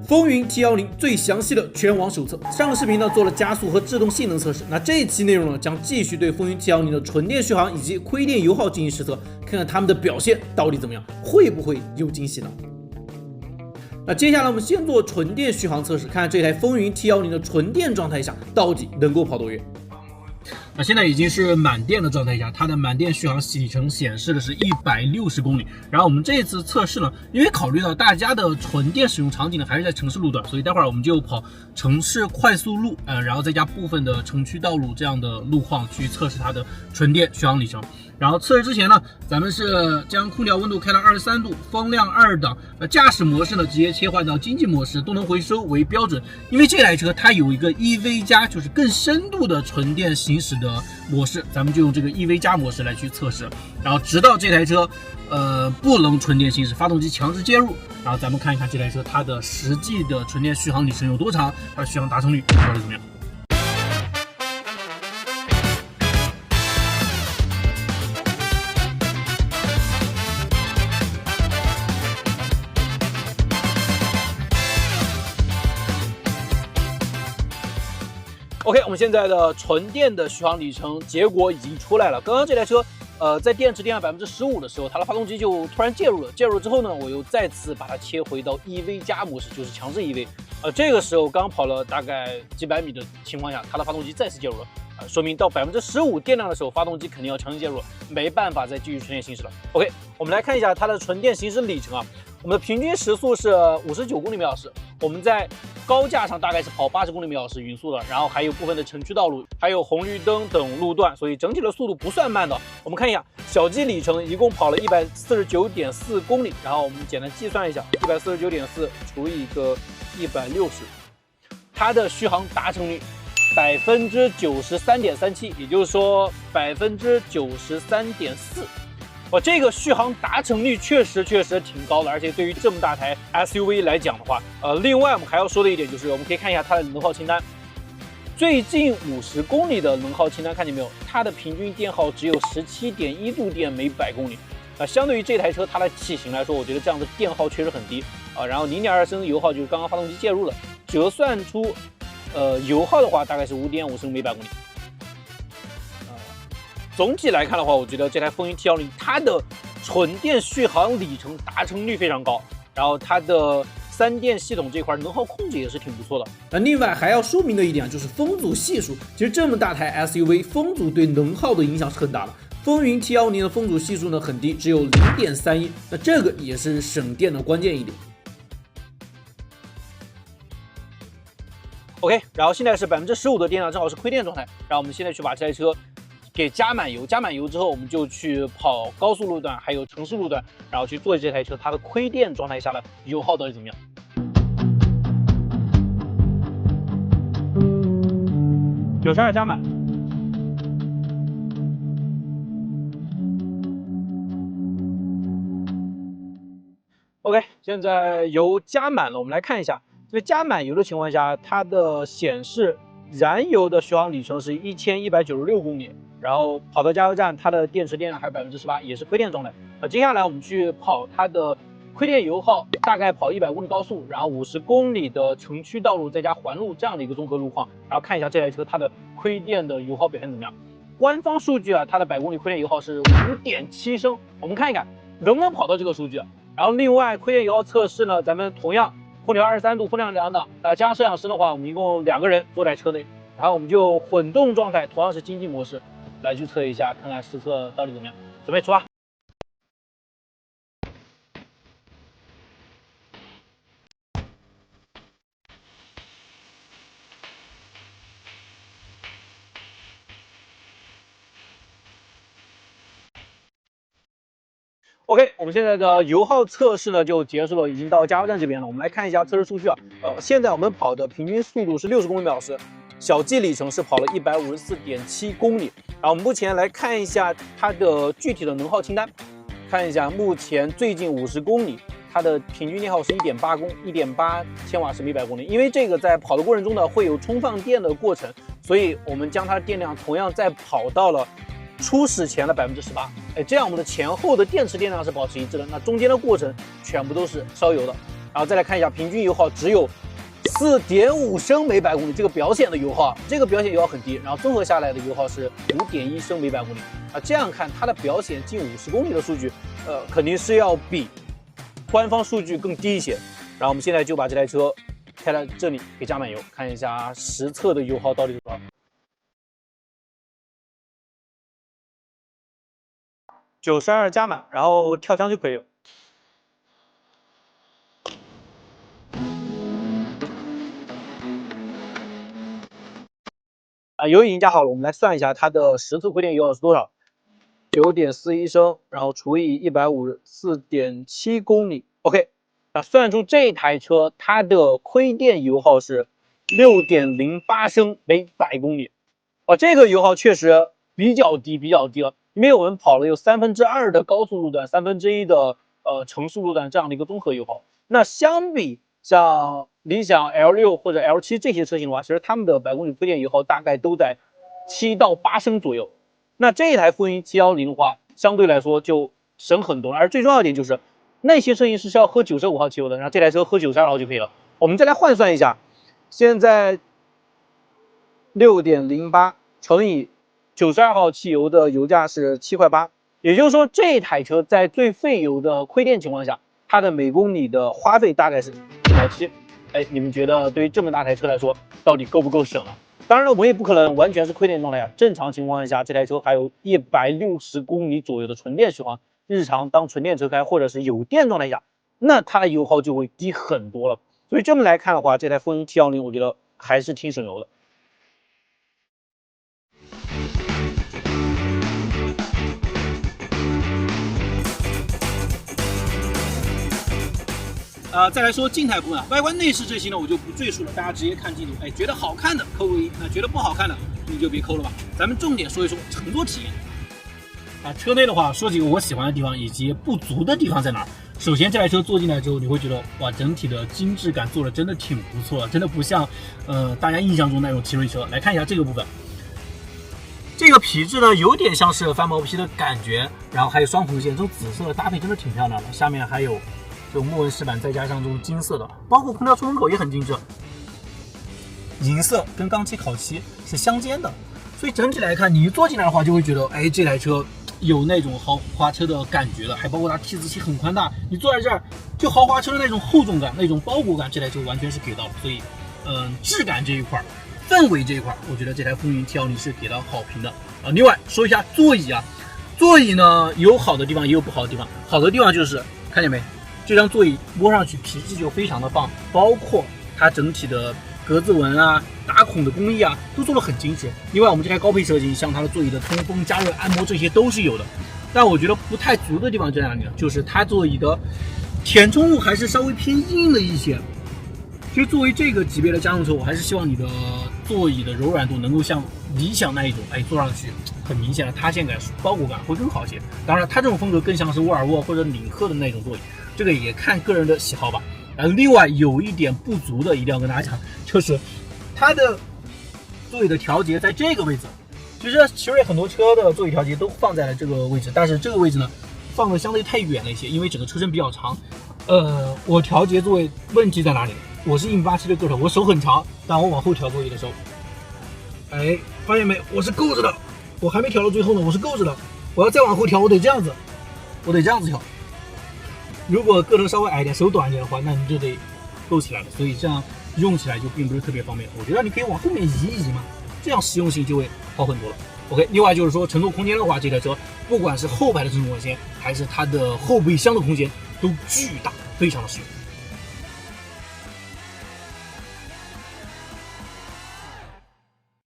风云 T10最详细的全网手册。上个视频呢做了加速和制动性能测试，那这一期内容呢将继续对风云 T10的纯电续航以及亏电油耗进行实测，看看它们的表现到底怎么样，会不会有惊喜呢？那接下来我们先做纯电续航测试，看看这台风云 T10的纯电状态下到底能够跑多远。那现在已经是满电的状态下，它的满电续航里程显示的是160公里。然后我们这次测试呢，因为考虑到大家的纯电使用场景呢还是在城市路段，所以待会儿我们就跑城市快速路，然后再加部分的城区道路这样的路况去测试它的纯电续航里程。然后测试之前呢，咱们是将空调温度开到23度，风量2档，驾驶模式呢直接切换到经济模式，动能回收为标准。因为这台车它有一个 EV 加，就是更深度的纯电行驶的模式，咱们就用这个 EV 加模式来去测试。然后直到这台车不能纯电行驶，发动机强制介入，然后咱们看一看这台车它的实际的纯电续航里程有多长，它的续航达成率到底怎么样。OK， 我们现在的纯电的续航里程结果已经出来了。刚刚这台车，在电池电量15%的时候，它的发动机就突然介入了。介入之后呢，我又再次把它切回到 EV 加模式，就是强制 EV。这个时候刚跑了大概几百米的情况下，它的发动机再次介入了。说明到15%电量的时候，发动机肯定要强行介入了，没办法再继续纯电行驶了。OK， 我们来看一下它的纯电行驶里程啊。我们的平均时速是59公里每小时，我们在高架上大概是跑80公里每小时匀速的，然后还有部分的城区道路，还有红绿灯等路段，所以整体的速度不算慢的。我们看一下小基里程，一共跑了149.4公里，然后我们简单计算一下，149.4除以个160，它的续航达成率93.37%，也就是说93.4%。这个续航达成率确实挺高的，而且对于这么大台 SUV 来讲的话，另外我们还要说的一点就是，我们可以看一下它的能耗清单，最近50公里的能耗清单，看见没有？它的平均电耗只有17.1度电每100公里。相对于这台车它的体型来说，我觉得这样的电耗确实很低啊。然后0.2升油耗就是刚刚发动机介入了，折算出油耗的话大概是5.5升每100公里。总体来看的话，我觉得这台风云 T10它的纯电续航里程达成率非常高，然后它的3电系统这块能耗控制也是挺不错的。那另外还要说明的一点就是风阻系数，其实这么大台 SUV 风阻对能耗的影响是很大的。风云 T10的风阻系数呢很低，只有0.31，那这个也是省电的关键一点。OK， 然后现在是15%的电量，正好是亏电状态。然后我们现在去把这台车给加满油，加满油之后，我们就去跑高速路段，还有城市路段，然后去做这台车它的亏电状态下的油耗到底怎么样。92加满。OK， 现在油加满了，我们来看一下，这个加满油的情况下，它的显示燃油的续航里程是1196公里。然后跑到加油站，它的电池电量还有18%，也是亏电状态。接下来我们去跑它的亏电油耗，大概跑100公里高速，然后50公里的城区道路再加环路这样的一个综合路况，然后看一下这台车它的亏电的油耗表现怎么样。官方数据啊，它的100公里亏电油耗是5.7升，我们看一看能不能跑到这个数据。然后另外亏电油耗测试呢，咱们同样空调23度，风量2档，加上摄像师的话，我们一共2个人坐在车内，然后我们就混动状态，同样是经济模式。来去测一下，看看实测到底怎么样。准备出发。OK， 我们现在的油耗测试呢就结束了，已经到加油站这边了。我们来看一下测试数据啊。现在我们跑的平均速度是60公里每小时。小基里程是跑了154.7公里，然后我们目前来看一下它的具体的能耗清单，看一下目前最近50公里它的平均电耗是1.8千瓦时每100公里。因为这个在跑的过程中呢会有充放电的过程，所以我们将它的电量同样再跑到了初始前的18%，这样我们的前后的电池电量是保持一致的，那中间的过程全部都是烧油的。然后再来看一下平均油耗只有4.5升每百公里，这个表显的油耗，这个表显油耗很低，然后综合下来的油耗是5.1升每百公里啊。这样看它的表显近50公里的数据，肯定是要比官方数据更低一些。然后我们现在就把这台车开到这里给加满油，看一下实测的油耗到底是多少。92加满，然后跳枪就可以了。油已经加好了，我们来算一下它的实测亏电油耗是多少，9.41升，然后除以154.7公里 ，OK， 算出这台车它的亏电油耗是6.08升每百公里，这个油耗确实比较低了，因为我们跑了有2/3的高速路段，1/3的城市路段这样的一个综合油耗。那相比像理想 L6 或者 L7 这些车型的话，其实它们的百公里亏电油耗大概都在7到8升左右。那这一台风云710的话，相对来说就省很多了。而最重要一点就是，那些车型是要喝95号汽油的，然后这台车喝92号就可以了。我们再来换算一下，现在6.08乘以92号汽油的油价是7块8，也就是说这台车在最费油的亏电情况下，它的每公里的花费大概是170。你们觉得对于这么大台车来说，到底够不够省啊？当然了，我们也不可能完全是亏电状态下，正常情况下，这台车还有160公里左右的纯电续航。日常当纯电车开或者是有电状态下，那它的油耗就会低很多了。所以这么来看的话，这台风云710我觉得还是挺省油的。再来说静态部分，外观内饰这些呢我就不赘述了，大家直接看镜头。觉得好看的扣个1，那觉得不好看的你就别扣了吧。咱们重点说一说乘坐体验。车内的话，说几个我喜欢的地方以及不足的地方在哪儿。首先，这台车坐进来之后，你会觉得哇，整体的精致感做的真的挺不错的，真的不像大家印象中那种奇瑞车。来看一下这个部分，这个皮质呢有点像是翻毛皮的感觉，然后还有双缝线，这种紫色的搭配真的挺漂亮的。下面还有这种木纹饰板，再加上这种金色的，包括空调出风口也很精致，银色跟钢漆烤漆是相间的，所以整体来看，你一坐进来的话，就会觉得这台车有那种豪华车的感觉了，还包括它 T 字器很宽大，你坐在这儿就豪华车的那种厚重感、那种包裹感，这台车完全是给到了。所以，质感这一块、氛围这一块，我觉得这台风云710是给到好评的啊。另外说一下座椅啊，座椅呢有好的地方，也有不好的地方。好的地方就是看见没，这张座椅摸上去皮质就非常的棒，包括它整体的格子纹啊、打孔的工艺啊，都做得很精致。另外，我们这台高配车型，像它的座椅的通风、加热、按摩这些都是有的。但我觉得不太足的地方在哪里呢？就是它座椅的填充物还是稍微偏硬了一些。其实作为这个级别的家用车，我还是希望你的座椅的柔软度能够像理想那一种，坐上去很明显的塌陷感、包裹感会更好一些。当然，它这种风格更像是沃尔沃或者领克的那种座椅，这个也看个人的喜好吧。另外有一点不足的，一定要跟大家讲，就是它的座椅的调节在这个位置。其实奇瑞很多车的座椅调节都放在了这个位置，但是这个位置呢，放的相对太远了一些，因为整个车身比较长。我调节座位问题在哪里？我是1.87的个头，我手很长，但我往后调座椅的时候，发现没？我是够着的，我还没调到最后呢，我是够着的。我要再往后调，我得这样子调。如果个头稍微矮一点、手短一点的话，那你就得够起来了，所以这样用起来就并不是特别方便。我觉得你可以往后面移一移嘛，这样实用性就会好很多了。OK， 另外就是说乘坐空间的话，这台车不管是后排的乘坐空间，还是它的后备箱的空间都巨大，非常的实用。